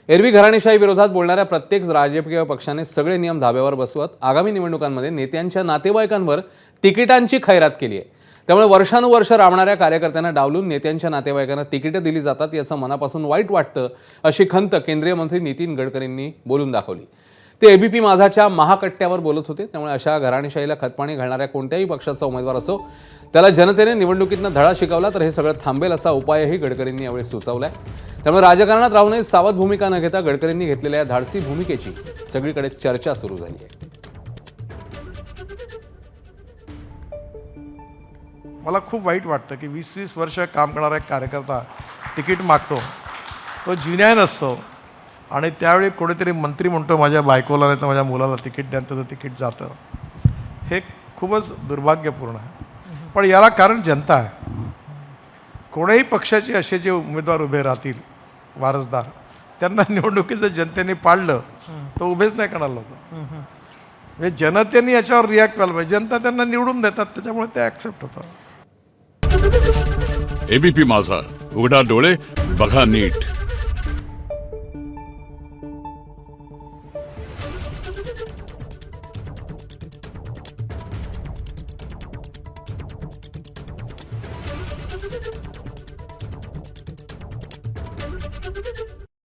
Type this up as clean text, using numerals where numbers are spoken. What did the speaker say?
एरवी घराणेशाही विरोधात बोलणाऱ्या प्रत्येक राजकीय पक्षाने सगळे नियम धाब्यावर बसवत आगामी निवडणुकांमध्ये नेत्यांच्या नातेवाईकांवर तिकिटांची खैरात केली आहे। त्यामुळे वर्षानुवर्ष राबणाऱ्या कार्यकर्त्यांना डावलून नेत्यांच्या नातेवाईकांना तिकीटं दिली जातात याचं मनापासून वाईट वाटतं, अशी खंत केंद्रीय मंत्री नितीन गडकरींनी बोलून दाखवली। ते एबीपी माझाच्या महाकट्ट्यावर बोलत होते। त्यामुळे अशा घराणेशाहीला खतपाणी घालणाऱ्या कोणत्याही पक्षाचा उमेदवार असो, त्याला जनतेने निवडणुकीतनं धडा शिकवला तर हे सगळं थांबेल असा उपायही गडकरींनी यावेळी सुचवलाय। त्यामुळे राजकारणात राहू नये सावध भूमिका न घेता गडकरींनी घेतलेल्या या धाडसी भूमिकेची सगळीकडे चर्चा सुरू झाली आहे। मला खूप वाईट वाटतं की 20-20 वर्ष काम करणारा एक कार्यकर्ता तिकीट मागतो, तो जिन्याय नसतो आणि त्यावेळी कोणीतरी मंत्री म्हणतो माझ्या बायकोला नाही तर माझ्या मुलाला तिकीट द्या, त्याचं तिकीट जातं। हे खूपच दुर्भाग्यपूर्ण आहे। पण याला कारण जनता आहे। कोणत्याही पक्षाचे असे जे उमेदवार उभे राहतील वारसदार, त्यांना निवडणुकीचं जनतेने पाळलं तर उभेच नाही करणार लोक। म्हणजे जनतेने याच्यावर रिॲक्ट व्हायला पाहिजे। जनता त्यांना निवडून देतात, त्याच्यामुळे ते ॲक्सेप्ट होतं। एबीपी माझा, उघडा डोळे बघा नीट। Thank you.